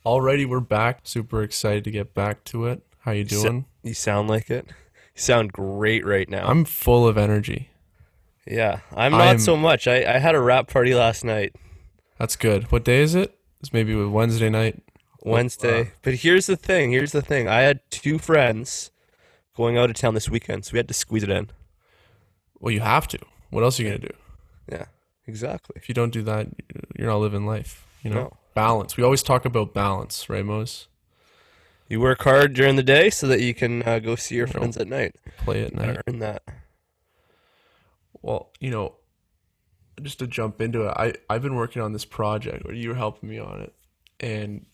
Alrighty, we're back. Super excited to get back to it. How you doing? You sound like it. You sound great right now. I'm full of energy. Yeah, I'm I not am. so much. I had a rap party last night, That's good. What day is it? It's maybe a Wednesday night. Little, Wednesday. But here's the thing. Here's the thing. I had two friends going out of town this weekend, so we had to squeeze it in. well, you have to. What else are you gonna do? Yeah, exactly. If you don't do that, you're not living life. No. Balance. We always talk about balance, right, Mose? You work hard during the day so that you can go see your You know, friends at night. play at You night. gotta earn that. Well, just to jump into it, I've been working on this project, or you were helping me on it, and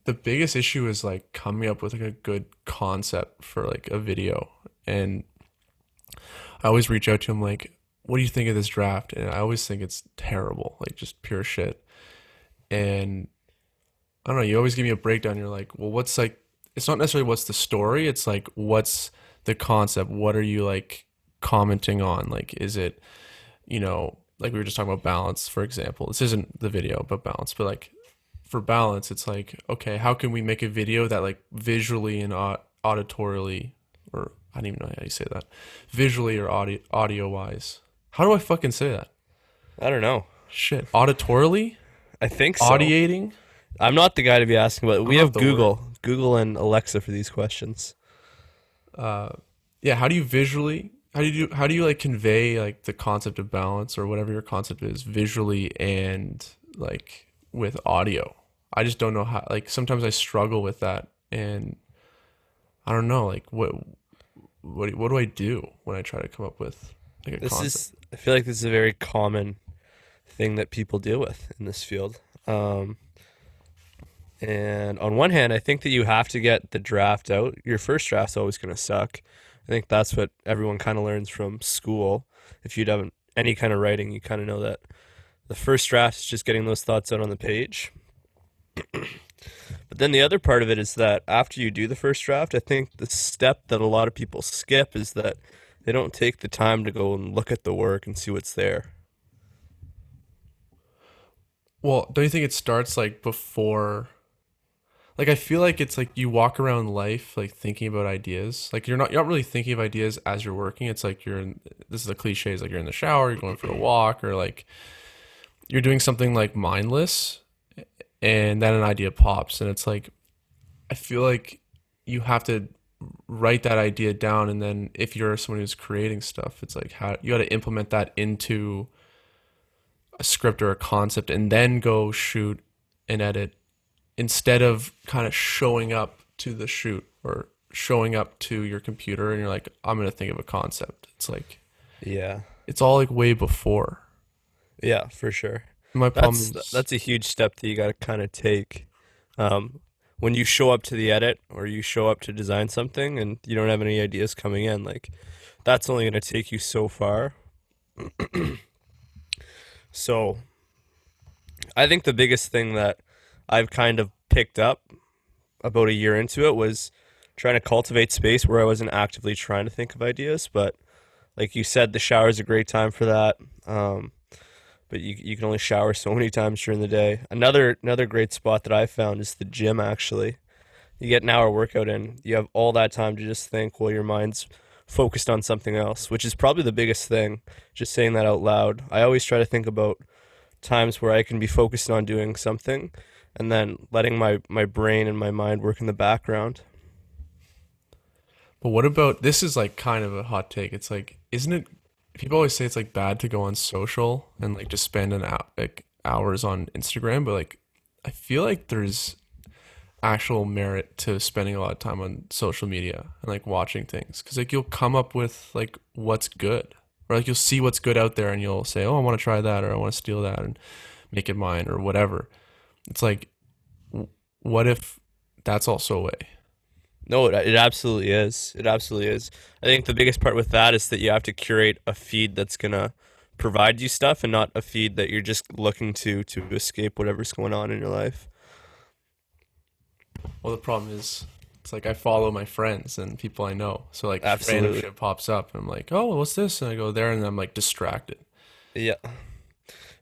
the biggest issue is like coming up with like a good concept for like a video. And I always reach out to him like, what do you think of this draft? And I always think it's terrible, like just pure shit. And I don't know, you always give me a breakdown. You're like, well, what's like, it's not necessarily what's the story, it's like, what's the concept? What are you like commenting on? Like, is it, like we were just talking about balance, for example. This isn't the video about balance, but like for balance, it's like, okay, how can we make a video that like visually and auditorily, or I don't even know how you say that, visually or audio wise. How do I fucking say that? I don't know. Shit, auditorily, I think so. audiating. I'm not the guy to be asking, but I we don't have have the word. Google and Alexa for these questions. Uh, yeah. How do you visually? How do you like convey like the concept of balance or whatever your concept is visually and like with audio? I just don't know how. Like sometimes I struggle with that, and I don't know. Like what do I do when I try to come up with like a concept? I feel like this is a very common thing that people deal with in this field. And on one hand, I think that you have to get the draft out. Your first draft's always going to suck. I think that's what everyone kind of learns from school. If you have any kind of writing, you kind of know that the first draft is just getting those thoughts out on the page. But then the other part of it is that after you do the first draft, I think the step that a lot of people skip is that they don't take the time to go and look at the work and see what's there. Well, don't you think it starts like before? Like I feel like it's like you walk around life like thinking about ideas. Like you're not really thinking of ideas as you're working. It's like you're in, this is a cliche, it's like you're in the shower, you're going for a walk, or like you're doing something like mindless, and then an idea pops, and it's like I feel like you have to write that idea down, and then if you're someone who's creating stuff, it's like how you got to implement that into a script or a concept, and then go shoot and edit instead of kind of showing up to the shoot or showing up to your computer and you're like, I'm gonna think of a concept. It's like Yeah. it's all like way before. Yeah, for sure. My problem That's a huge step that you got to kind of take. When you show up to the edit or you show up to design something and you don't have any ideas coming in, like that's only going to take you so far. So I think the biggest thing that I've kind of picked up about a year into it was trying to cultivate space where I wasn't actively trying to think of ideas. But like you said, the shower is a great time for that. But you can only shower so many times during the day. Another great spot that I found is the gym. Actually, you get an hour workout in, you have all that time to just think while your mind's focused on something else, which is probably the biggest thing. Just saying that out loud, I always try to think about times where I can be focused on doing something, and then letting my brain and my mind work in the background. but what about this is like kind of a hot take. It's like, isn't it people always say it's like bad to go on social and like just spend like hours on Instagram, but like I feel like there's actual merit to spending a lot of time on social media and like watching things because like you'll come up with like what's good, or like you'll see what's good out there and you'll say, oh, I want to try that, or I want to steal that and make it mine, or whatever. It's like, what if that's also a way? No, it absolutely is. It absolutely is. I think the biggest part with that is that you have to curate a feed that's gonna provide you stuff, and not a feed that you're just looking to escape whatever's going on in your life. Well, the problem is, it's like I follow my friends and people I know. So like random Absolutely. shit pops up and I'm like, oh, what's this? And I go there and I'm like distracted. Yeah.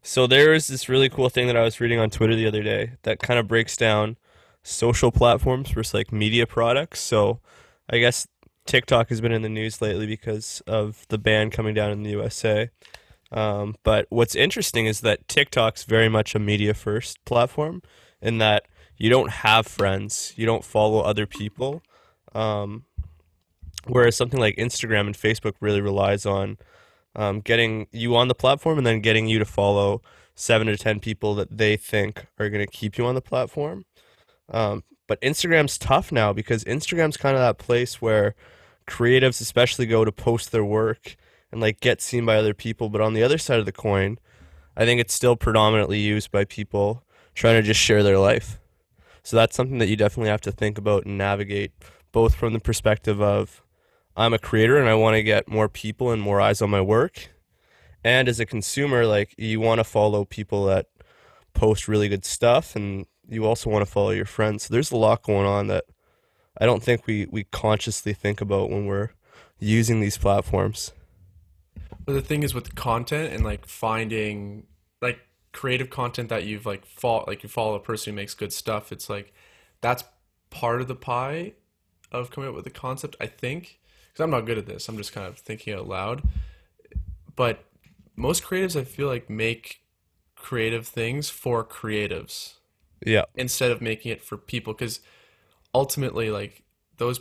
So there is this really cool thing that I was reading on Twitter the other day that kind of breaks down. social platforms versus like media products. So I guess TikTok has been in the news lately because of the ban coming down in the USA. But what's interesting is that TikTok's very much a media first platform in that you don't have friends, you don't follow other people. Um, Whereas something like Instagram and Facebook really relies on getting you on the platform and then getting you to follow 7 to 10 people that they think are going to keep you on the platform. But Instagram's tough now because Instagram's kind of that place where creatives especially go to post their work and like get seen by other people. But on the other side of the coin, I think it's still predominantly used by people trying to just share their life. So that's something that you definitely have to think about and navigate, both from the perspective of I'm a creator and I want to get more people and more eyes on my work. And as a consumer, like you want to follow people that post really good stuff and you also want to follow your friends. So there's a lot going on that I don't think we consciously think about when we're using these platforms. But the thing is with content and like finding like creative content that you've like you follow a person who makes good stuff, it's like that's part of the pie of coming up with the concept, I think. Because I'm not good at this. I'm just kind of thinking out loud. But most creatives I feel like make creative things for creatives Yeah. instead of making it for people because ultimately like those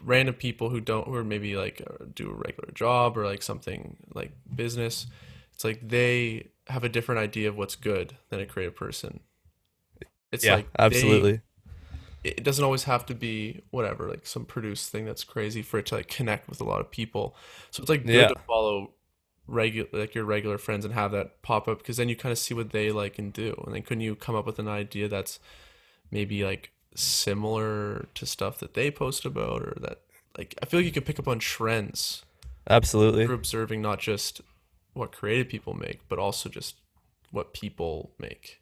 random people who are maybe like do a regular job or like something like business, it's like they have a different idea of what's good than a creative person. It's Yeah, like absolutely. it doesn't always have to be whatever like some produced thing that's crazy for it to like connect with a lot of people. So it's like good Yeah. to follow regular like your regular friends and have that pop up because then you kind of see what they like and do, and then couldn't you come up with an idea that's maybe like similar to stuff that they post about, or that like I feel like you could pick up on trends Absolutely. through observing not just what creative people make but also just what people make.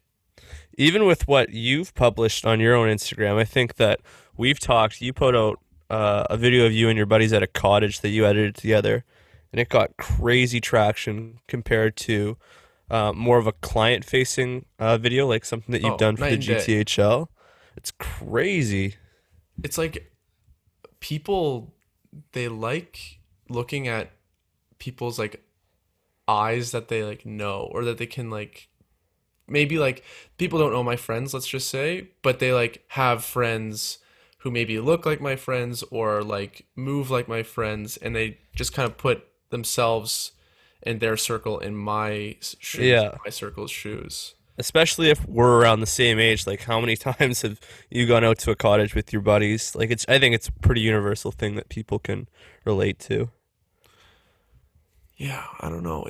Even with what you've published on your own Instagram, I think that you put out a video of you and your buddies at a cottage that you edited together, and it got crazy traction compared to more of a client facing video, like something that you've Oh, done for night the and day. GTHL. It's crazy. It's like people, they like looking at people's like eyes that they like know, or that they can like maybe like people don't know my friends, let's just say, but they like have friends who maybe look like my friends or like move like my friends, and they just kind of put themselves and their circle in my shoes, Yeah. my circle's shoes. Especially if we're around the same age, like how many times have you gone out to a cottage with your buddies? Like I think it's a pretty universal thing that people can relate to. Yeah, I don't know.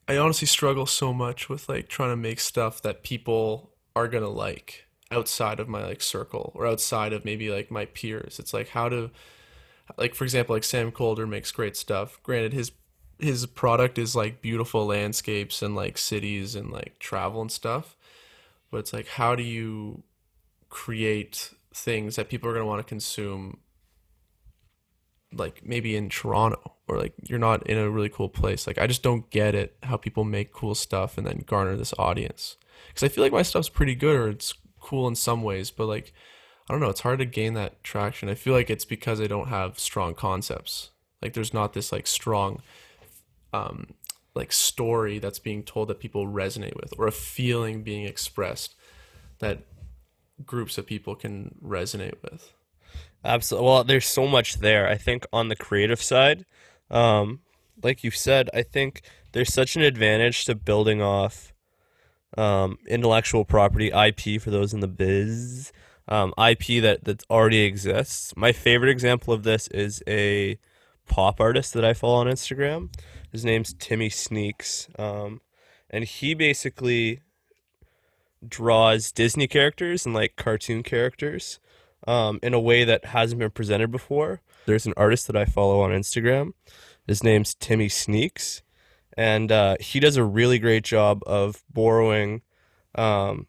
I honestly struggle so much with like trying to make stuff that people are gonna like outside of my like circle or outside of maybe like my peers. It's like how to like for example like Sam Colder makes great stuff. Granted his product is like beautiful landscapes and like cities and like travel and stuff, but it's like how do you create things that people are gonna want to consume like maybe in Toronto, or like you're not in a really cool place. Like I just don't get it how people make cool stuff and then garner this audience. Because I feel like my stuff's pretty good or it's cool in some ways, but like I don't know, it's hard to gain that traction. I feel like it's because I don't have strong concepts. Like there's not this like strong um like story that's being told that people resonate with, or a feeling being expressed that groups of people can resonate with. Absolutely. Well, there's so much there. I think on the creative side, um, like you said, I think there's such an advantage to building off intellectual property IP for those in the biz, IP that already exists. My favorite example of this is a pop artist that I follow on Instagram. His name's Timmy Sneaks, and he basically draws Disney characters and like cartoon characters in a way that hasn't been presented before. There's an artist that I follow on Instagram. His name's Timmy Sneaks, and he does a really great job of borrowing um,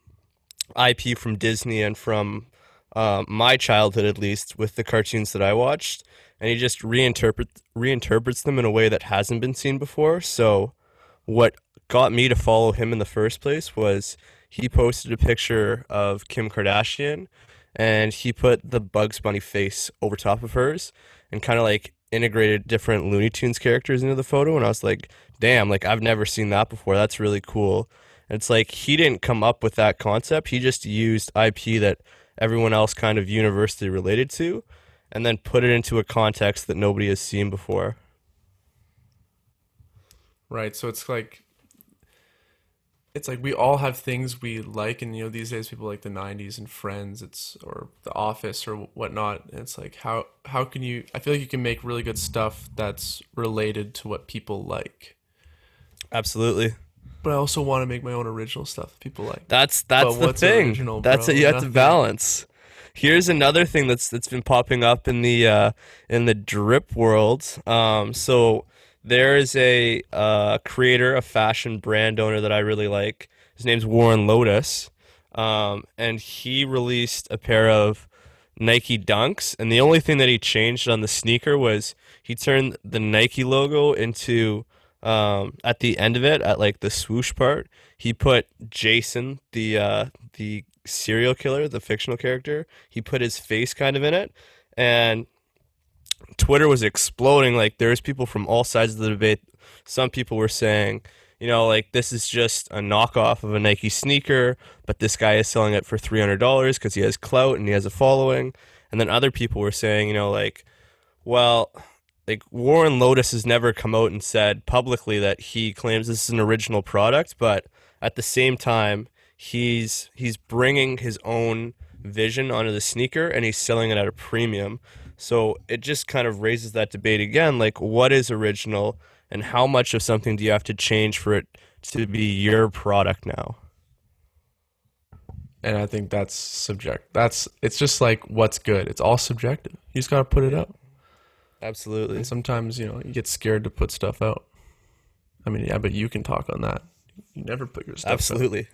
IP from Disney and from my childhood, at least, with the cartoons that I watched, and he just reinterprets them in a way that hasn't been seen before. So, what got me to follow him in the first place was he posted a picture of Kim Kardashian, and he put the Bugs Bunny face over top of hers and kind of like integrated different Looney Tunes characters into the photo. And I was like, damn, like I've never seen that before. That's really cool. And it's like he didn't come up with that concept. He just used IP that everyone else kind of universally related to and then put it into a context that nobody has seen before. Right. So it's like we all have things we like, and these days people like the '90s and Friends, it's or The Office or whatnot. And it's like how can you? I feel like you can make really good stuff that's related to what people like, Absolutely. but I also want to make my own original stuff that people like. That's But the what's thing. original, That's it. bro? You have to Nothing. balance. Here's another thing that's been popping up in the drip world. So there is a creator, a fashion brand owner that I really like. His name's Warren Lotus, and he released a pair of Nike Dunks, and the only thing that he changed on the sneaker was he turned the Nike logo into at the end of it at like the swoosh part. He put Jason, the serial killer, the fictional character. He put his face kind of in it, and Twitter was exploding. Like there's people from all sides of the debate. Some people were saying, like this is just a knockoff of a Nike sneaker, but this guy is selling it for $300 because he has clout and he has a following. And then other people were saying, like, well, like Warren Lotus has never come out and said publicly that he claims this is an original product, but at the same time, he's bringing his own vision onto the sneaker and he's selling it at a premium. So it just kind of raises that debate again, like what is original and how much of something do you have to change for it to be your product now? And I think that's subject. It's just like what's good. It's all subjective. You just gotta put it Yeah, out. And absolutely. sometimes you get scared to put stuff out. I mean, yeah, but you can talk on that. You never put your stuff out, Absolutely.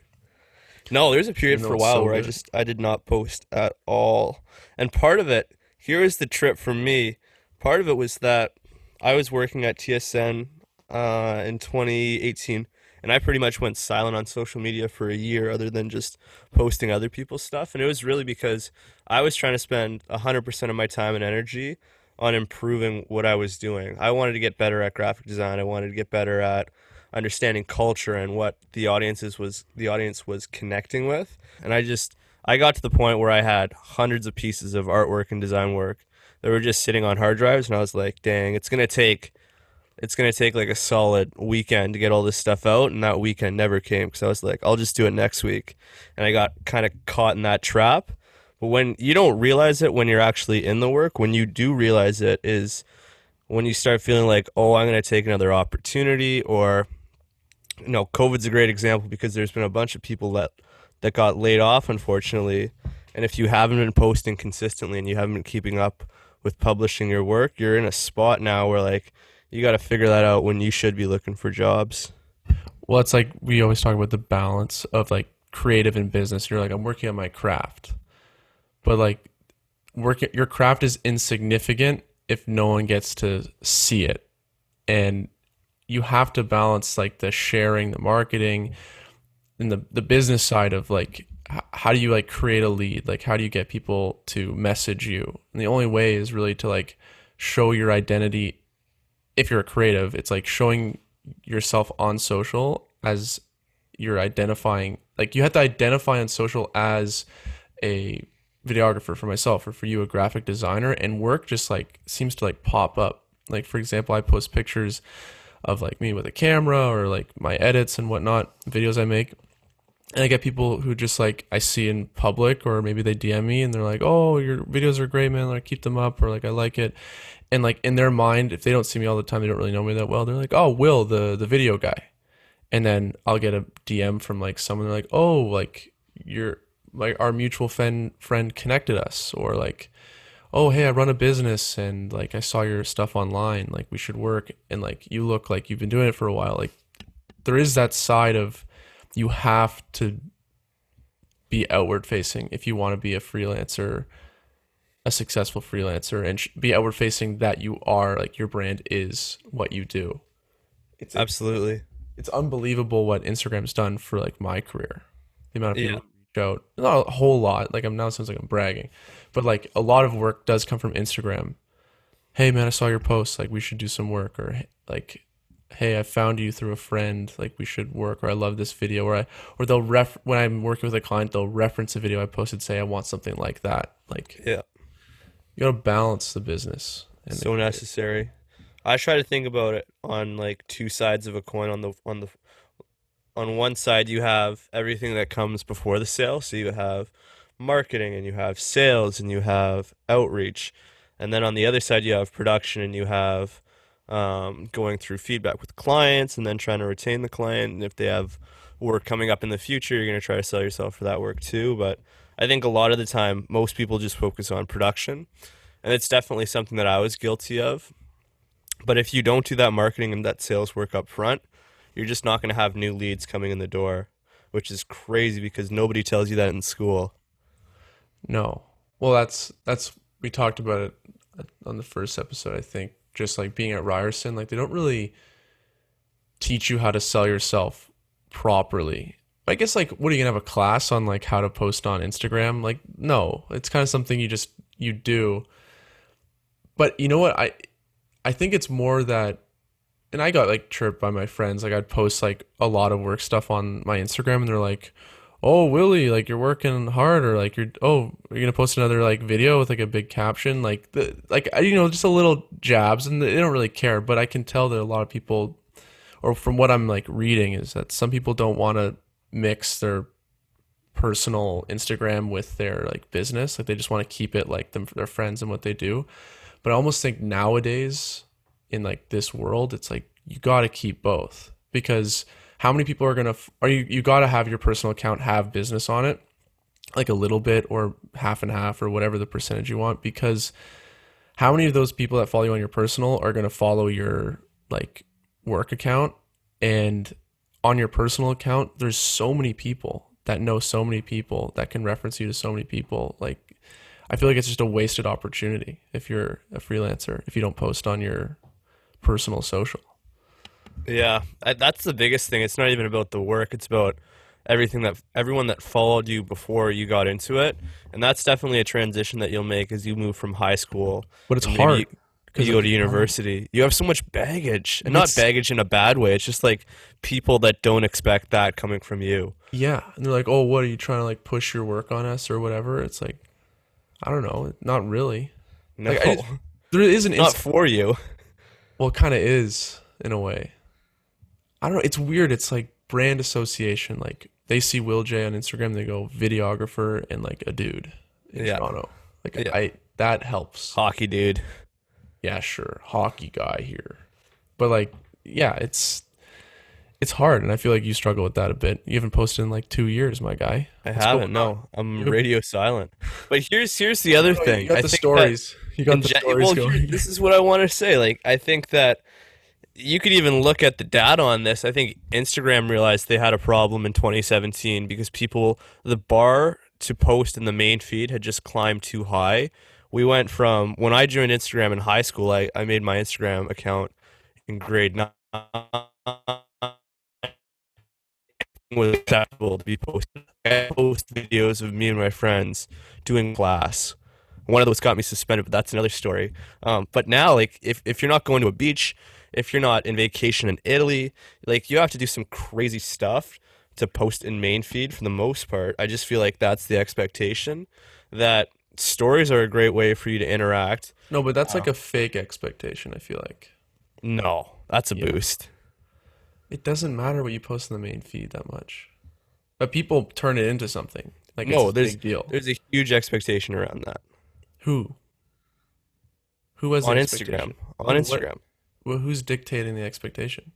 No, there's a period even for though a it's while so where good. I did not post at all. And part of it, here is the trip for me. Part of it was that I was working at TSN in 2018, and I pretty much went silent on social media for a year, other than just posting other people's stuff. And it was really because I was trying to spend 100% of my time and energy on improving what I was doing. I wanted to get better at graphic design. I wanted to get better at understanding culture and what the audience was connecting with. And I got to the point where I had hundreds of pieces of artwork and design work that were just sitting on hard drives, and I was like, dang, it's gonna take like a solid weekend to get all this stuff out, and that weekend never came because I was like, I'll just do it next week, and I got kind of caught in that trap. But when you don't realize it when you're actually in the work, when you do realize it is when you start feeling like, oh, I'm gonna take another opportunity, or COVID's a great example because there's been a bunch of people that got laid off, unfortunately. And if you haven't been posting consistently and you haven't been keeping up with publishing your work, you're in a spot now where like you got to figure that out when you should be looking for jobs. Well, it's like we always talk about the balance of like creative and business. You're like, I'm working on my craft, but like your craft is insignificant if no one gets to see it, and you have to balance like the sharing, the marketing, and the business side of like how do you like create a lead, like how do you get people to message you, and the only way is really to like show your identity. If you're a creative, it's like showing yourself on social as you're identifying, like you have to identify on social as a videographer for myself, or for you a graphic designer, and work just like seems to like pop up. Like for example, I post pictures of like me with a camera or like my edits and whatnot, videos I make. And I get people who just like I see in public, or maybe they DM me and they're like, "Oh, your videos are great, man. Like keep them up," or like I like it. And like in their mind, if they don't see me all the time, they don't really know me that well. They're like, "Oh, Will, the video guy." And then I'll get a DM from like someone, they're like, "Oh, like you're like our mutual friend connected us," or like, "Oh, hey, I run a business and like I saw your stuff online, like we should work, and like you look like you've been doing it for a while." Like there is that side of you have to be outward facing if you want to be a freelancer, a successful freelancer, and be outward facing that you are like your brand is what you do. It's Absolutely. it's unbelievable what Instagram's done for like my career. The amount of Yeah. people. out. Not a whole lot. Like I'm now it sounds like I'm bragging, but like a lot of work does come from Instagram. Hey man, I saw your post. Like we should do some work, or like, hey, I found you through a friend. Like we should work, or I love this video, or they'll when I'm working with a client, they'll reference a video I posted, say I want something like that. Like Yeah. you gotta balance the business and the So creative. necessary. I try to think about it on like two sides of a coin. On one side you have everything that comes before the sale. So you have marketing and you have sales and you have outreach. And then on the other side you have production and you have going through feedback with clients and then trying to retain the client. And if they have work coming up in the future, you're going to try to sell yourself for that work too. But I think a lot of the time, most people just focus on production. And it's definitely something that I was guilty of. But if you don't do that marketing and that sales work up front, you're just not going to have new leads coming in the door, which is crazy because nobody tells you that in school. No. Well, that's we talked about it on the first episode, I think. Just like being at Ryerson, like they don't really teach you how to sell yourself properly. I guess like what are you gonna have a class on like how to post on Instagram? Like no, it's kind of something you do. But you know what? I think it's more that and I got like chirped by my friends. Like I'd post like a lot of work stuff on my Instagram and they're like, "Oh, Willie, like you're working hard," or like you're gonna post another like video with like a big caption, like the like just a little jabs, and they don't really care. But I can tell that a lot of people, or from what I'm like reading, is that some people don't want to mix their personal Instagram with their like business. Like they just want to keep it like their friends and what they do. But I almost think nowadays in like this world, it's like you got to keep both because how many people are gonna are you got to have your personal account have business on it, like a little bit or half and half or whatever the percentage you want, because how many of those people that follow you on your personal are gonna follow your like work account, and on your personal account there's so many people that know so many people that can reference you to so many people. Like I feel like it's just a wasted opportunity if you're a freelancer if you don't post on your personal social. Yeah, that's the biggest thing. It's not even about the work. It's about everyone that followed you before you got into it. And that's definitely a transition that you'll make as you move from high school But it's and maybe hard because you go to university. You have so much baggage, and not it's baggage in a bad way. It's just like people that don't expect that coming from you. yeah, and they're like, "Oh, what are you trying to like push your work on us or whatever?" It's like, I don't know, not really. No, Like there is an not for you. well, it kind of is in a way. I don't know. It's weird. It's like brand association. Like they see Will J on Instagram, they go videographer and like a dude in Yeah, Toronto. Like yeah. I that helps. Hockey dude. Yeah, sure, hockey guy here, but like yeah, it's hard, and I feel like you struggle with that a bit. You haven't posted in like 2 years, my guy. I What's going haven't. on? No, I'm You, radio silent. But here's the other you thing. got I the think that stories. You got the stories well, going. this is what I want to say. Like, I think that you could even look at the data on this. I think Instagram realized they had a problem in 2017 because the bar to post in the main feed had just climbed too high. We went from when I joined Instagram in high school, I made my Instagram account in grade 9 was acceptable to be posted. I post videos of me and my friends doing class. One of those got me suspended, but that's another story. But now, like, if you're not going to a beach, if you're not in vacation in Italy, like, you have to do some crazy stuff to post in main feed for the most part. I just feel like that's the expectation. That stories are a great way for you to interact. No, but that's like a fake expectation, I feel like. No, that's a Yeah. boost. It doesn't matter what you post in the main feed that much. But people turn it into something. Like it's No, this big deal. there's a huge expectation around that Who? Who has the on Instagram. expectation? On What? Instagram. Well, who's dictating the expectation?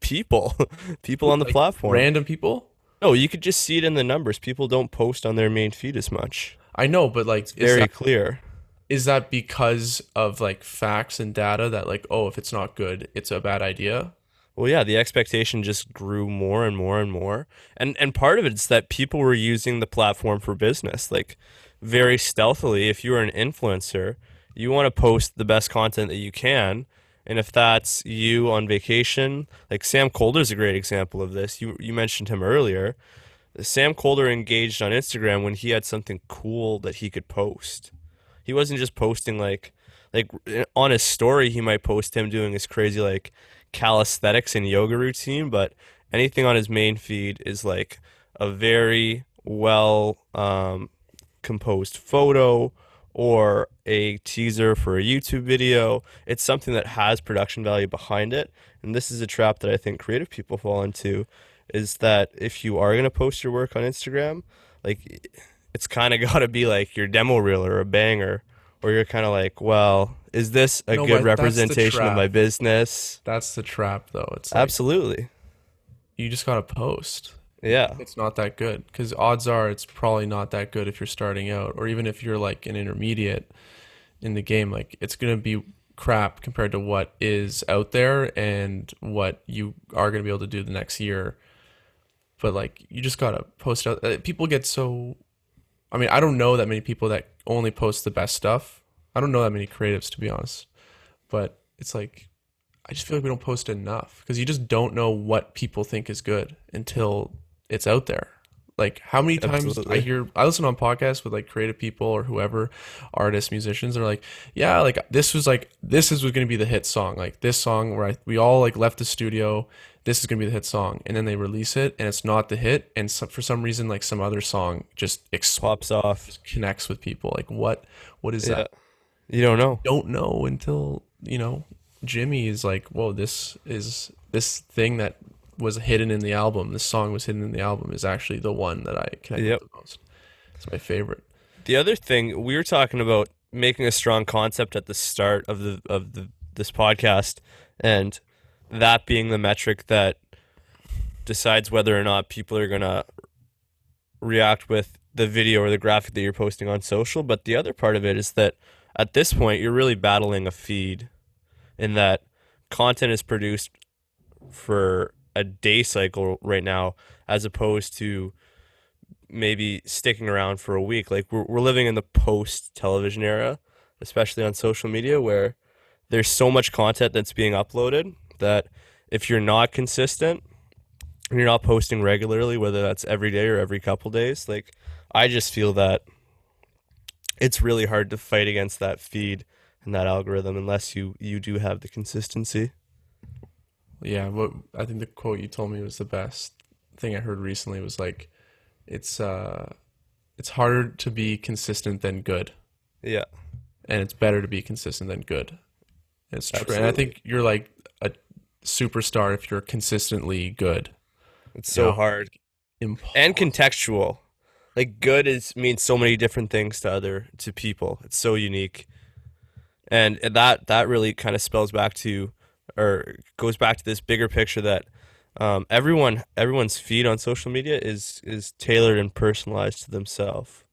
people people on the Like platform. random people? No, you could just see it in the numbers. People don't post on their main feed as much. I know, but like, It's very clear. is that because of like facts and data that like, oh, if it's not good, it's a bad idea? Well, yeah, the expectation just grew more and more and more. And part of it's that people were using the platform for business, like very stealthily. If you are an influencer, you want to post the best content that you can. And if that's you on vacation, like Sam Colder's a great example of this. You mentioned him earlier. Sam Colder engaged on Instagram when he had something cool that he could post. He wasn't just posting like on his story he might post him doing his crazy like calisthenics and yoga routine, but anything on his main feed is like a very well composed photo or a teaser for a YouTube video. It's something that has production value behind it. And this is a trap that I think creative people fall into is that if you are going to post your work on Instagram, like it's kind of got to be like your demo reel or a banger, or you're kind of like, well, is this a No, good but that's the representation of my trap. business? That's the trap, though. It's like Absolutely. you just gotta post. Yeah. It's not that good because odds are it's probably not that good if you're starting out, or even if you're like an intermediate in the game. Like it's gonna be crap compared to what is out there and what you are gonna be able to do the next year. But like you just gotta post out. People get so. I mean, I don't know that many people that only post the best stuff. I don't know that many creatives to be honest. But it's like I just feel like we don't post enough because you just don't know what people think is good until it's out there. Like how many times Absolutely. I listen on podcasts with like creative people or whoever, artists, musicians, they're like, yeah, like this is going to be the hit song. Like this song where we all like left the studio, this is going to be the hit song, and then they release it and it's not the hit, and for some reason like some other song Pops off. just connects with people. Like what is Yeah. that? You don't know. Don't know until Jimmy is like, whoa, this is this thing that was hidden in the album. This song was hidden in the album is actually the one that I connect with Yep. the most. It's my favorite. The other thing we were talking about making a strong concept at the start of the this podcast, and that being the metric that decides whether or not people are gonna react with the video or the graphic that you're posting on social. But the other part of it is that at this point you're really battling a feed in that content is produced for a day cycle right now as opposed to maybe sticking around for a week. Like we're living in the post television era, especially on social media, where there's so much content that's being uploaded that if you're not consistent and you're not posting regularly, whether that's every day or every couple days, like I just feel that it's really hard to fight against that feed and that algorithm unless you do have the consistency. Yeah, what I think the quote you told me was the best thing I heard recently was like it's it's harder to be consistent than good. Yeah, And it's better to be consistent than good. It's true. And I absolutely. think you're like a superstar if you're consistently good. It's You so know, hard and impossible. contextual. Like good is means so many different things to people. It's so unique. And that really kind of spells back to or goes back to this bigger picture that everyone's feed on social media is tailored and personalized to themselves,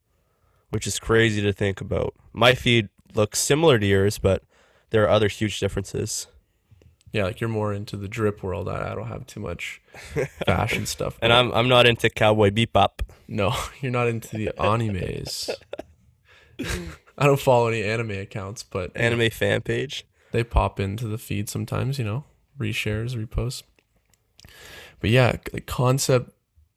which is crazy to think about. My feed looks similar to yours, but there are other huge differences. Yeah, like you're more into the drip world. I don't have too much fashion stuff And going I'm not into cowboy bebop. No, you're not into the animes. I don't follow any anime accounts, but Anime fan page. they pop into the feed sometimes, reshares, reposts. But yeah, the concept,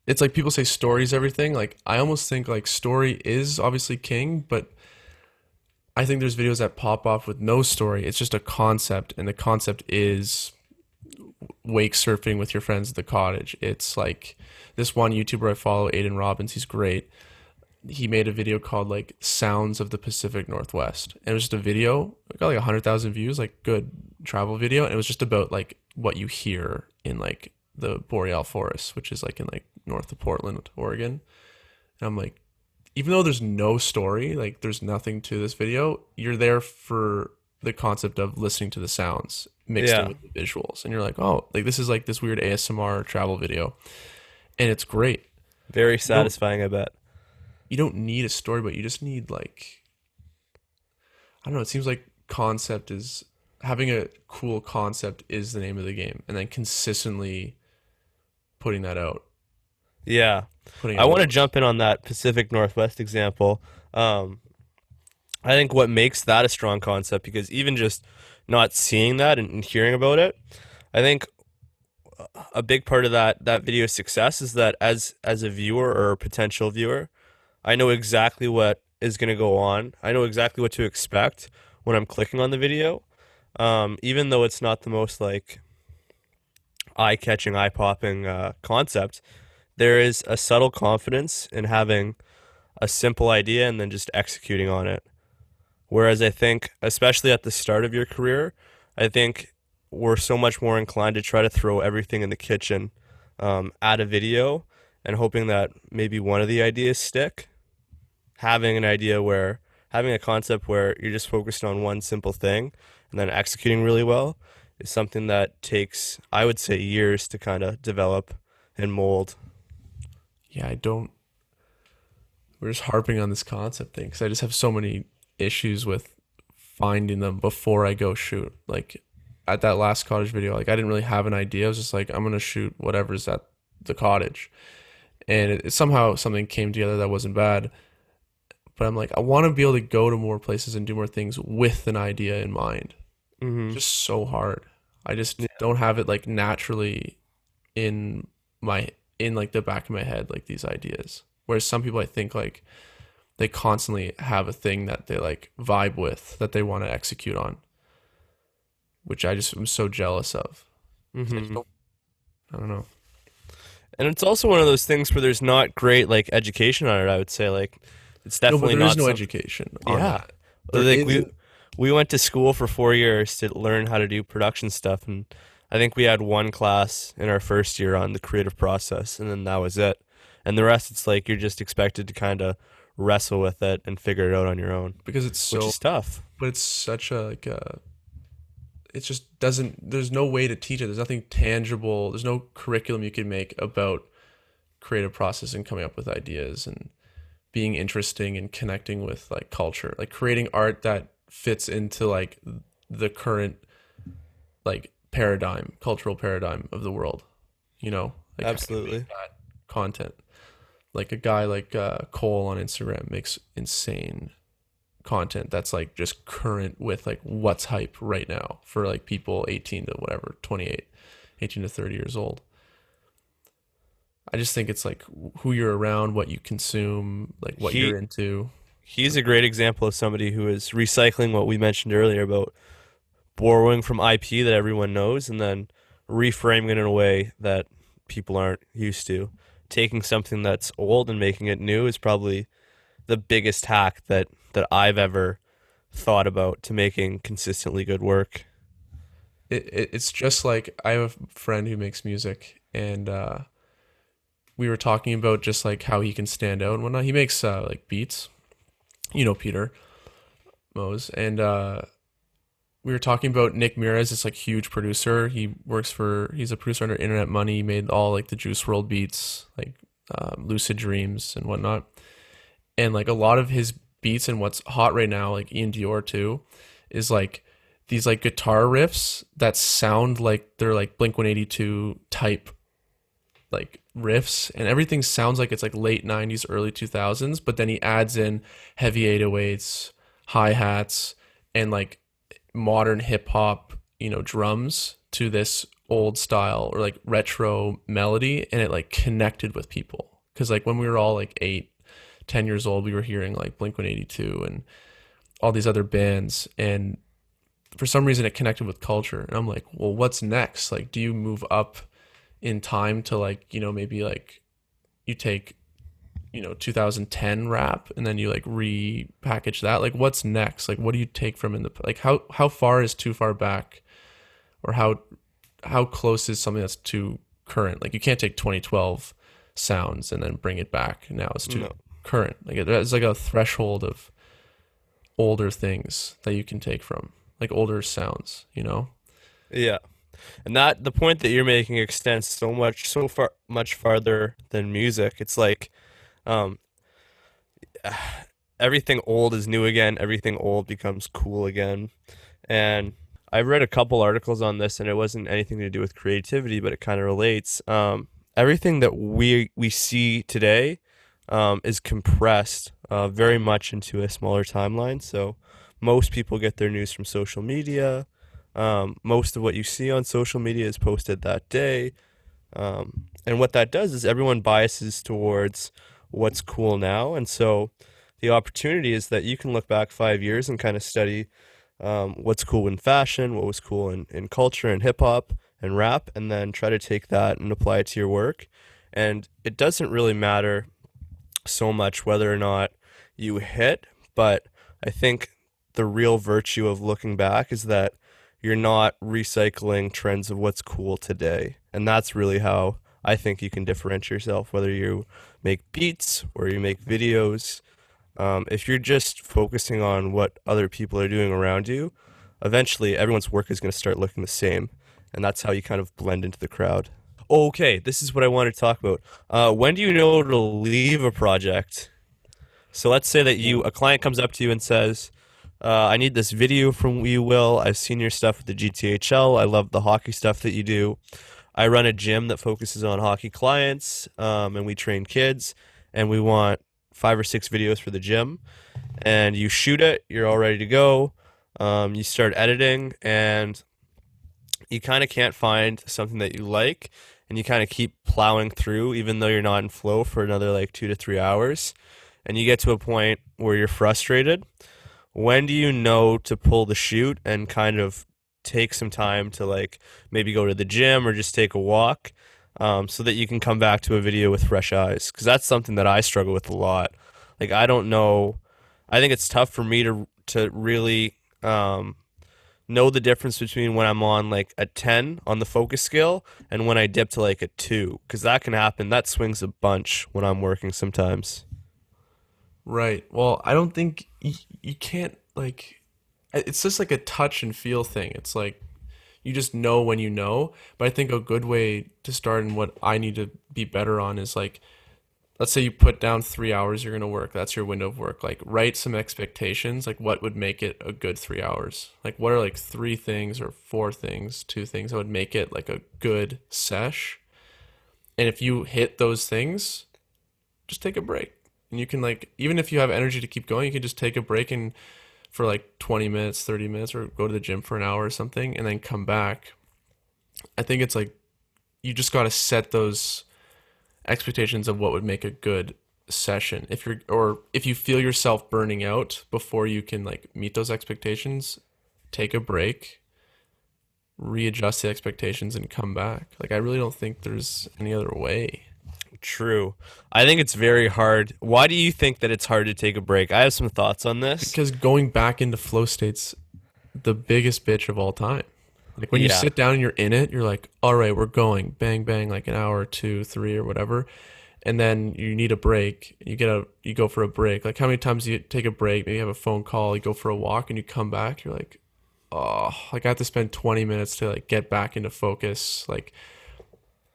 it's like people say story's everything. Like I almost think like story is obviously king, but I think there's videos that pop off with no story. It's just a concept, and the concept is wake surfing with your friends at the cottage. It's like this one YouTuber I follow, Aiden Robbins, he's great. He made a video called like Sounds of the Pacific Northwest. And it was just a video. It got like 100,000 views, like good travel video. And it was just about like what you hear in like the Boreal Forest, which is like in like north of Portland, Oregon. And I'm like, even though there's no story, like there's nothing to this video, you're there for the concept of listening to the sounds mixed in Yeah, with the visuals. And you're like, oh, like this is like this weird ASMR travel video. And it's great. very You don't satisfying, I bet. you don't need a story, but you just need like I don't know, it seems like concept is having a cool concept is the name of the game. And then consistently putting that out. Yeah. Putting I out want to videos. jump in on that Pacific Northwest example. Um, I think what makes that a strong concept, because even just not seeing that and hearing about it, I think a big part of that video's success is that as a viewer or a potential viewer, I know exactly what is going to go on. I know exactly what to expect when I'm clicking on the video. Even though it's not the most like eye-catching, eye-popping concept, there is a subtle confidence in having a simple idea and then just executing on it. Whereas I think, especially at the start of your career, I think we're so much more inclined to try to throw everything in the kitchen at a video and hoping that maybe one of the ideas stick. Having an idea where, having a concept where you're just focused on one simple thing and then executing really well is something that takes, I would say, years to kind of develop and mold. Yeah, I don't. We're just harping on this concept thing because I just have so many issues with finding them before I go shoot. Like at that last cottage video, like I didn't really have an idea. I was just like, I'm gonna shoot whatever's at the cottage, and somehow something came together that wasn't bad. But I'm like, I want to be able to go to more places and do more things with an idea in mind. Mm-hmm. Just so hard. I just don't have it like naturally in my in like the back of my head like these ideas. Whereas some people I think like they constantly have a thing that they like vibe with that they want to execute on, which I just am so jealous of. Mm-hmm. I don't know. And it's also one of those things where there's not great like education on it. I would say like it's No, but definitely there is not no some. education on Yeah, that. There like isn't. we went to school for 4 years to learn how to do production stuff, and I think we had one class in our first year on the creative process, and then that was it. And the rest, it's like you're just expected to kind of wrestle with it and figure it out on your own, Because it's which so, is tough. but it's such a like a it just doesn't, there's no way to teach it. There's nothing tangible. There's no curriculum you can make about creative process and coming up with ideas and being interesting and connecting with like culture, like creating art that fits into like the current like paradigm, cultural paradigm of the world, you know, like how you Absolutely. make that content. Like a guy like Cole on Instagram makes insane content that's like just current with like what's hype right now for like people 18 to whatever 28, 18 to 30 years old. I just think it's like who you're around, what you consume, like what He you're into. he's a great example of somebody who is recycling what we mentioned earlier about borrowing from IP that everyone knows and then reframing it in a way that people aren't used to. Taking something that's old and making it new is probably the biggest hack that I've ever thought about to making consistently good work. It's just like I have a friend who makes music, and we were talking about just like how he can stand out and whatnot. He makes like beats, you know, Peter Mose, and we were talking about Nick Mires, this like huge producer. He's a producer under Internet Money. He made all like the Juice World beats, like Lucid Dreams and whatnot. And like a lot of his beats and what's hot right now, like Ian Dior too, is like these like guitar riffs that sound like they're like Blink 182 type like riffs, and everything sounds like it's like late 90s early 2000s, but then he adds in heavy 808s, hi-hats, and like modern hip hop, you know, drums to this old style or like retro melody, and it like connected with people because like when we were all like 8, 10 years old, we were hearing like Blink 182 and all these other bands, and for some reason it connected with culture. And I'm like, well, what's next? Like, do you move up in time to like, you know, maybe like you take, you know, 2010 rap and then you like repackage that? Like, what's next? Like, what do you take from in the like how far is too far back, or how close is something that's too current? Like, you can't take 2012 sounds and then bring it back. Now it's too No. current. Like, there's like a threshold of older things that you can take from, like older sounds, you know? Yeah. And that the point that you're making extends so far much farther than music. It's like um everything old is new again, everything old becomes cool again. And I read a couple articles on this and it wasn't anything to do with creativity, but it kind of relates. Everything that we see today is compressed very much into a smaller timeline. So most people get their news from social media. Most of what you see on social media is posted that day. And what that does is everyone biases towards what's cool now. And so the opportunity is that you can look back 5 years and kind of study what's cool in fashion, what was cool in culture and hip hop and rap, and then try to take that and apply it to your work. And it doesn't really matter so much whether or not you hit, but I think the real virtue of looking back is that you're not recycling trends of what's cool today. And that's really how I think you can differentiate yourself, whether you make beats or you make videos. If you're just focusing on what other people are doing around you, eventually everyone's work is going to start looking the same. And that's how you kind of blend into the crowd. Okay, this is what I wanted to talk about. When do you know to leave a project? So let's say that a client comes up to you and says, I need this video from you, Will. I've seen your stuff with the GTHL. I love the hockey stuff that you do. I run a gym that focuses on hockey clients, and we train kids, and we want 5 or 6 videos for the gym. And you shoot it, you're all ready to go. You start editing, and you kind of can't find something that you like, and you kind of keep plowing through, even though you're not in flow for another like 2 to 3 hours. And you get to a point where you're frustrated. When do you know to pull the shoot and kind of take some time to like maybe go to the gym or just take a walk, so that you can come back to a video with fresh eyes? Because that's something that I struggle with a lot. Like I don't know. I think it's tough for me to really know the difference between when I'm on like a 10 on the focus scale and when I dip to like a 2, because that can happen. That swings a bunch when I'm working sometimes. Right. Well, I don't think you can't like it's just like a touch and feel thing. It's like you just know when you know, but I think a good way to start and what I need to be better on is like let's say you put down 3 hours you're going to work. That's your window of work. Like write some expectations, like what would make it a good 3 hours? Like what are like 3 things or 4 things, 2 things that would make it like a good sesh? And if you hit those things, just take a break. And you can like even if you have energy to keep going, you can just take a break and for like 20 minutes, 30 minutes or go to the gym for an hour or something and then come back. I think it's like you just got to set those expectations of what would make a good session. If you feel yourself burning out before you can like meet those expectations, take a break, readjust the expectations and come back. Like I really don't think there's any other way. True. I think it's very hard. Why do you think that it's hard to take a break? I have some thoughts on this. Because going back into flow state's the biggest bitch of all time. Like when you Yeah. sit down and you're in it, you're like, all right, we're going, bang, bang, like an hour, 2, 3, or whatever. And then you need a break. You go for a break. Like how many times do you take a break? Maybe you have a phone call, you go for a walk and you come back, you're like, oh, like I have to spend 20 minutes to like get back into focus. Like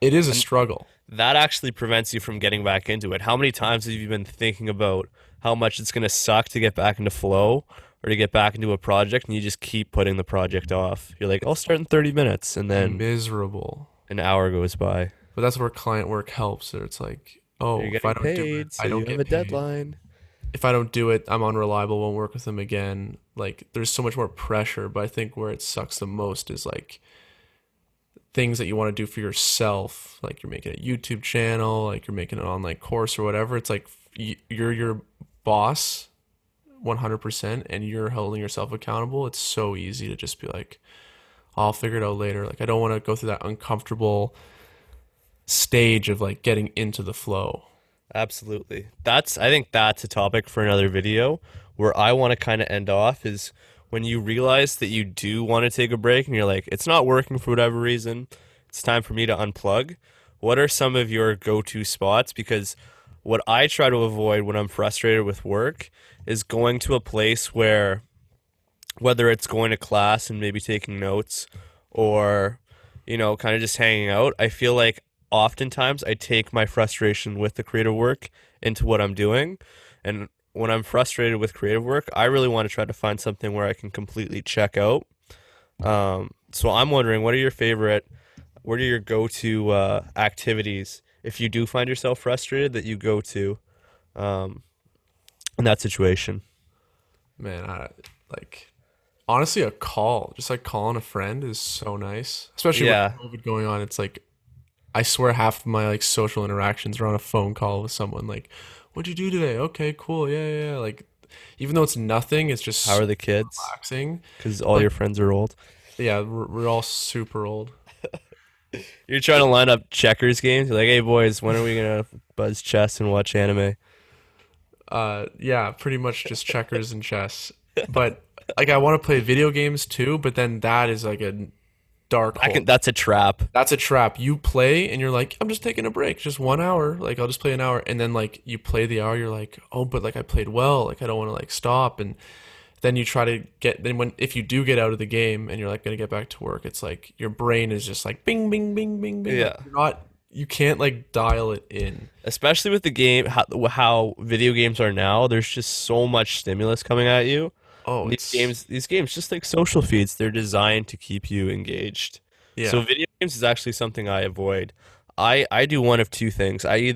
it is a struggle. That actually prevents you from getting back into it. How many times have you been thinking about how much it's going to suck to get back into flow or to get back into a project, and you just keep putting the project off? You're like, I'll start in 30 minutes, and then Miserable. an hour goes by. But that's where client work helps. Or it's like, oh, You're if I getting don't do it, paid, so I you don't have get a paid. deadline. If I don't do it, I'm unreliable, won't work with them again. Like there's so much more pressure, but I think where it sucks the most is like things that you want to do for yourself, like you're making a YouTube channel, like you're making an online course or whatever. It's like you're your boss 100% and you're holding yourself accountable. It's so easy to just be like, I'll figure it out later. Like I don't want to go through that uncomfortable stage of like getting into the flow. Absolutely. I think that's a topic for another video. Where I want to kind of end off is when you realize that you do want to take a break and you're like, it's not working for whatever reason. It's time for me to unplug. What are some of your go-to spots? Because what I try to avoid when I'm frustrated with work is going to a place where, whether it's going to class and maybe taking notes or, kind of just hanging out, I feel like oftentimes I take my frustration with the creative work into what I'm doing. And when I'm frustrated with creative work, I really want to try to find something where I can completely check out. So I'm wondering, what are your go-to activities if you do find yourself frustrated that you go to um, in that situation? Man, I like honestly, a call, just like calling a friend is so nice, especially with Yeah. COVID going on. It's like I swear half of my like social interactions are on a phone call with someone. Like, what'd you do today? Okay, cool, yeah, yeah, yeah. Like, even though it's nothing, it's just How so are the kids? relaxing. Because all Like, your friends are old. yeah, we're all super old. You're trying to line up checkers games. You're like, hey boys, when are we gonna buzz chess and watch anime? Yeah, pretty much just checkers and chess. But like, I want to play video games too. But then that is like a dark hole. That's a trap. That's a trap. You play and you're like, I'm just taking a break, just 1 hour. Like I'll just play an hour, and then like you play the hour, you're like, oh, but like I played well. Like I don't want to like stop, and then you try to get. Then when if you do get out of the game and you're like gonna get back to work, it's like your brain is just like bing, bing, bing, bing, bing. Like Yeah. you're not, you can't like dial it in. Especially with the game, how video games are now. There's just so much stimulus coming at you. Oh, And it's these games, just like social feeds, they're designed to keep you engaged. So yeah. video games is actually something I avoid. I do one of two things. I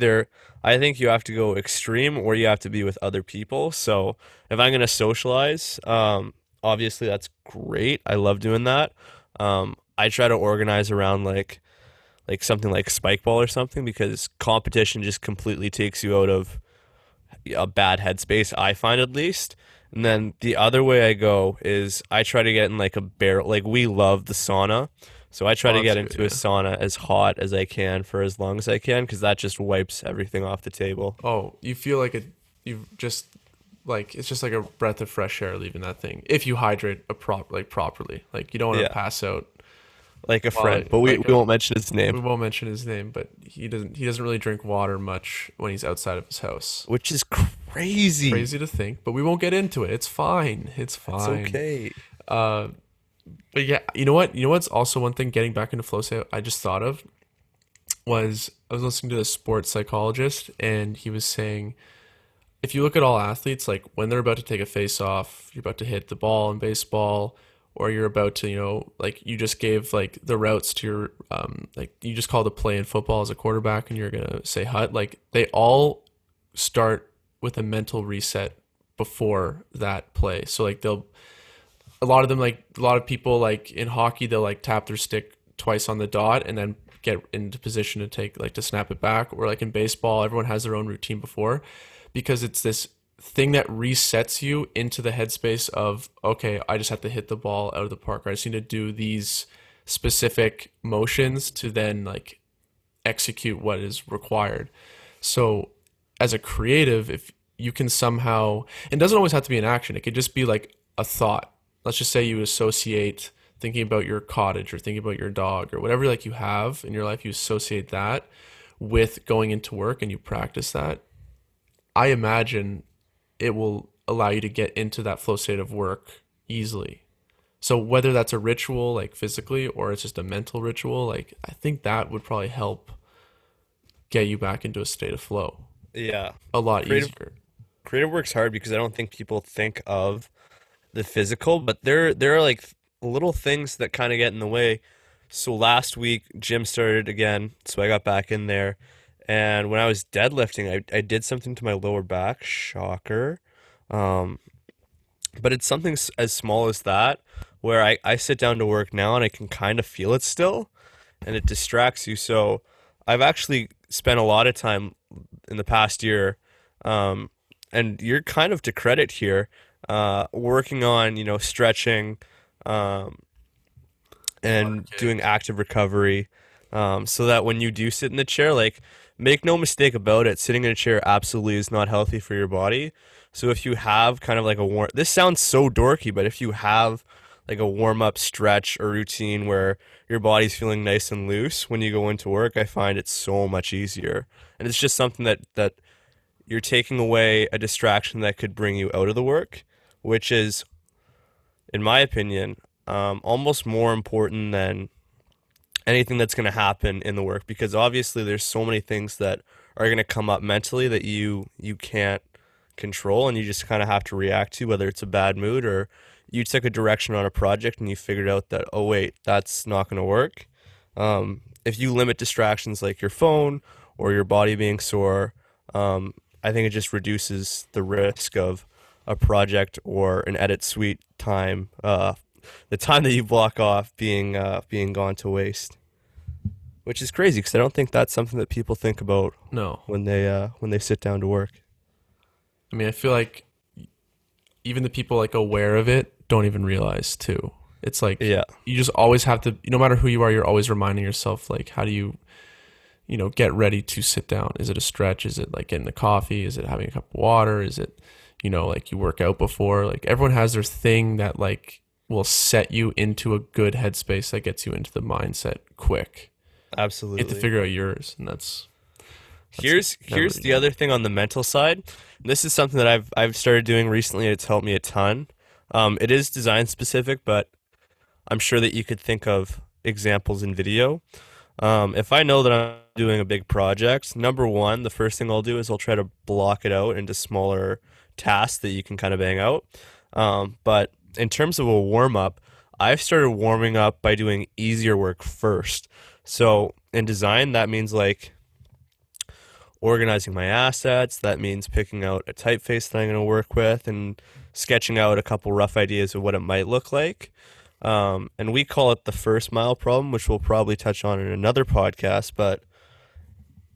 think you have to go extreme or you have to be with other people. So if I'm gonna socialize, obviously that's great. I love doing that. I try to organize around like something like spike ball or something because competition just completely takes you out of a bad headspace, I find at least. And then the other way I go is I try to get in like a barrel. Like we love the sauna, so I try Oh, to that's get good. into a Yeah. sauna as hot as I can for as long as I can because that just wipes everything off the table. Oh, you feel like it. You just like it's just like a breath of fresh air leaving that thing. If you hydrate properly, like you don't want to Yeah, pass out. like a Well, friend, but like we won't mention his we name, won't mention his name, but he doesn't really drink water much when he's outside of his house. which is crazy. Crazy to think, but we won't get into it. It's fine. It's That's fine. okay. Uh, but yeah, you know what? You know what's also one thing getting back into flow state I just thought of was I was listening to the sports psychologist and he was saying if you look at all athletes, like when they're about to take a face off, you're about to hit the ball in baseball, or you're about to, like you just gave like the routes to your, like you just called a play in football as a quarterback and you're going to say hut, like they all start with a mental reset before that play. So like a lot of them, like a lot of people like in hockey, they'll like tap their stick twice on the dot and then get into position to take like to snap it back, or like in baseball everyone has their own routine before because it's this thing that resets you into the headspace of okay, I just have to hit the ball out of the park, or I just need to do these specific motions to then like execute what is required. So as a creative, if you can somehow, it doesn't always have to be an action, it could just be like a thought. Let's just say you associate thinking about your cottage or thinking about your dog or whatever like you have in your life, you associate that with going into work and you practice that. I imagine it will allow you to get into that flow state of work easily. So whether that's a ritual like physically or it's just a mental ritual, like I think that would probably help get you back into a state of flow Yeah, a lot creative easier. creative work's hard because I don't think people think of the physical, but there are like little things that kind of get in the way. So last week gym started again, so I got back in there, and when I was deadlifting, I did something to my lower back. Shocker. Um, but it's something as small as that where I sit down to work now and I can kind of feel it still, and it distracts you. So I've actually spent a lot of time in the past year, um, and you're kind of to credit here, working on stretching, um, and doing Okay. active recovery, so that when you do sit in the chair, like make no mistake about it, sitting in a chair absolutely is not healthy for your body. So if you have kind of like this sounds so dorky, but if you have like a warm up stretch or routine where your body's feeling nice and loose when you go into work, I find it so much easier. And it's just something that you're taking away a distraction that could bring you out of the work, which is, in my opinion, almost more important than anything that's going to happen in the work because obviously there's so many things that are going to come up mentally that you can't control and you just kind of have to react to, whether it's a bad mood or you took a direction on a project and you figured out that, oh wait, that's not going to work. If you limit distractions like your phone or your body being sore, I think it just reduces the risk of a project or an edit suite time, the time that you block off being gone to waste, which is crazy because I don't think that's something that people think about No. when they sit down to work. I mean, I feel like even the people like aware of it don't even realize too. It's like Yeah, you just always have to, no matter who you are, you're always reminding yourself, like, how do you, get ready to sit down? Is it a stretch? Is it like getting the coffee? Is it having a cup of water? Is it, like you work out before? Like everyone has their thing that like will set you into a good headspace that gets you into the mindset quick. You have to absolutely. figure out yours, and that's never Here's the enough. other thing on the mental side. This is something that I've started doing recently. It's helped me a ton. It is design specific, but I'm sure that you could think of examples in video. If I know that I'm doing a big project, number one, the first thing I'll do is I'll try to block it out into smaller tasks that you can kind of bang out. But in terms of a warm up, I've started warming up by doing easier work first. So in design, that means like organizing my assets. That means picking out a typeface that I'm going to work with and sketching out a couple rough ideas of what it might look like. And we call it the first mile problem, which we'll probably touch on in another podcast. But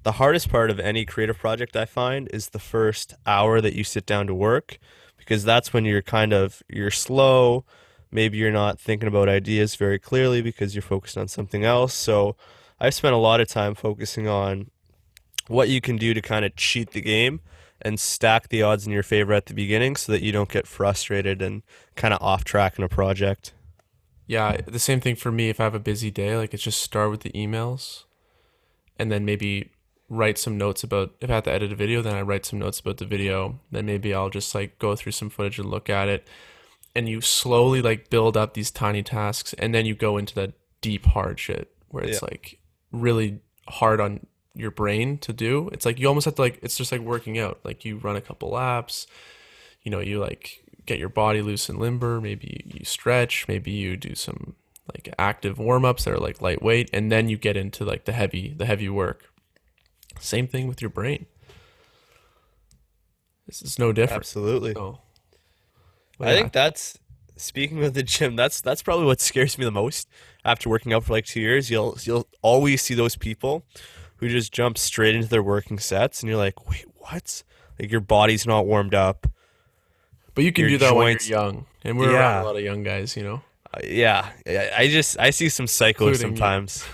the hardest part of any creative project I find is the first hour that you sit down to work, because that's when you're slow. Maybe you're not thinking about ideas very clearly because you're focused on something else. So I spent a lot of time focusing on what you can do to kind of cheat the game and stack the odds in your favor at the beginning so that you don't get frustrated and kind of off track in a project. Yeah, the same thing for me. If I have a busy day, like it's just start with the emails, and then maybe write some notes about, if I have to edit a video, then I write some notes about the video. Then maybe I'll just like go through some footage and look at it. And you slowly like build up these tiny tasks, and then you go into that deep hard shit where Yeah. it's like really hard on your brain to do. It's like you almost have to, like, it's just like working out. Like you run a couple laps, you like get your body loose and limber, maybe you stretch, maybe you do some like active warm-ups that are like lightweight, and then you get into like the heavy work. Same thing with your brain. This is no different. Absolutely. So, well, I yeah. think that's speaking of the gym, that's probably what scares me the most. After working out for like 2 years, you'll always see those people who just jump straight into their working sets, and you're like, wait, what? Like your body's not warmed up, But you can your do that when you're joints. young, and we're around a Yeah, lot of young guys, yeah. I see some psychos including you. sometimes,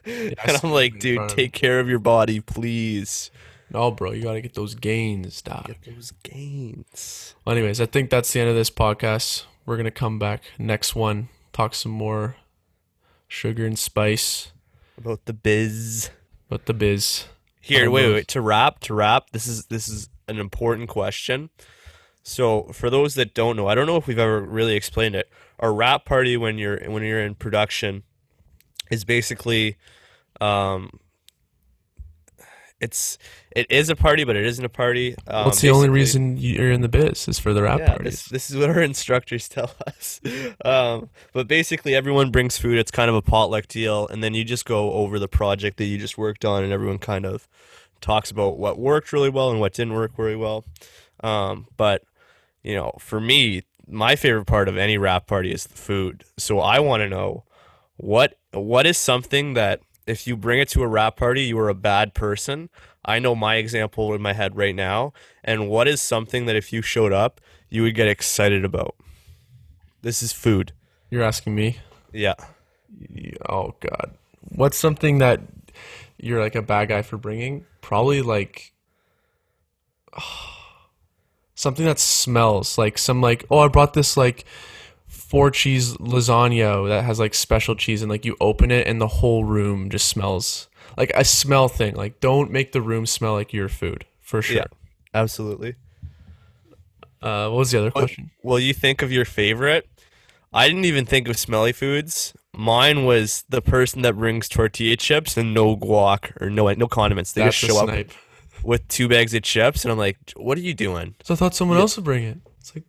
Yeah, I and see I'm you like, in dude, front of me. take care of your body, please. No, bro, you gotta get those gains, dog. Get those gains Well, anyways, I think that's the end of this podcast. We're gonna come back next one, talk some more sugar and spice, about the biz. about the biz. All Here, right, wait. Mose. To wrap. This is an important question. So, for those that don't know, I don't know if we've ever really explained it. A wrap party when you're in production is basically um, it is a party, but it isn't a party. What's the only Basically, reason you're in the biz is for the rap yeah, this parties? this is what our instructors tell us. But basically, everyone brings food. It's kind of a potluck deal, and then you just go over the project that you just worked on, and everyone kind of talks about what worked really well and what didn't work very well. But for me, my favorite part of any wrap party is the food. So I want to know what is something that if you bring it to a wrap party, you are a bad person. I know my example in my head right now, and what is something that if you showed up, you would get excited about? This is food. You're asking me? Yeah. Oh God, what's something that you're like a bad guy for bringing? Probably like something that smells like some, like, oh, I brought this like four cheese lasagna that has like special cheese, and like you open it and the whole room just smells like a smell thing. Like don't make the room smell like your food for Yeah. sure. Absolutely. What was the other Well, question? well, you think of your favorite. I didn't even think of smelly foods. Mine was the person that brings tortilla chips and no guac or no condiments. They just That's a show up snipe. with 2 bags of chips, and I'm like, "What are you doing?" So I thought someone Yeah. else would bring it. It's like,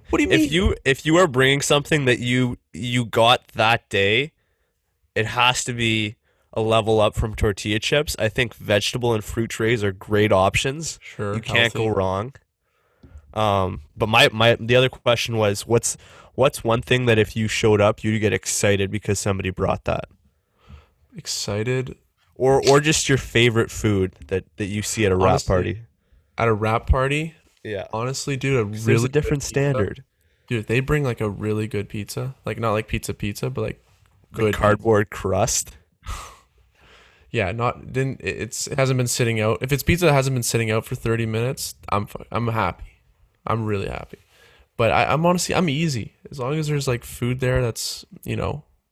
what do you If mean? you are bringing something that you got that day, it has to be a level up from tortilla chips, I think vegetable and fruit trays are great options. Sure, You can't go healthy. wrong. But my the other question was, what's one thing that if you showed up, you'd get excited because somebody brought that, Excited. or just your favorite food that you see at a wrap Honestly, party? at a wrap party, Yeah, honestly, dude, a 'cause there's really a good different pizza. standard. Dude, if they bring like a really good pizza, like not like pizza, but like The good pizza. cardboard crust. Yeah, not didn't it hasn't been sitting out. If it's pizza that hasn't been sitting out for 30 minutes, I'm happy. I'm really happy. But I'm honestly I'm easy. As long as there's like food there that's,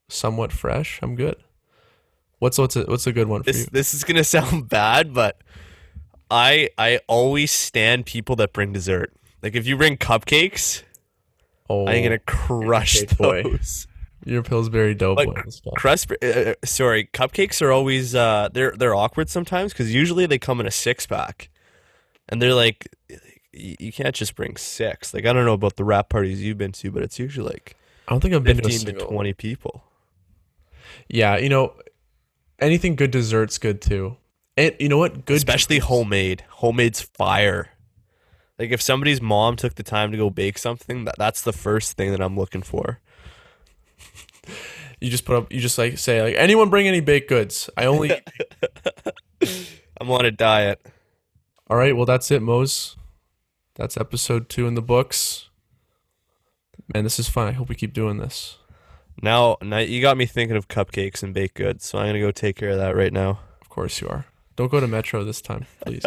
somewhat fresh, I'm good. What's a good one for This you? this is gonna sound bad, but I always stand people that bring dessert. Like if you bring cupcakes, I'm gonna Oh, you're a crush cake boy. those. You're a Pillsbury But Doughboy and stuff. sorry, cupcakes are always they're awkward sometimes because usually they come in a 6 pack, and they're like you can't just bring six. Like I don't know about the wrap parties you've been to, but it's usually like I don't think I've been to a 15 to single. 20 people. Yeah, anything good dessert's good too. And you know what? Good Especially juice. homemade. Homemade's fire. Like if somebody's mom took the time to go bake something, that's the first thing that I'm looking for. You just like say like anyone bring any baked goods. I only I'm on a diet. All right, well that's it, Mose. That's episode 2 in the books. Man, this is fun. I hope we keep doing this. Now you got me thinking of cupcakes and baked goods, so I'm gonna go take care of that right now. Of course you are. Don't go to Metro this time, please.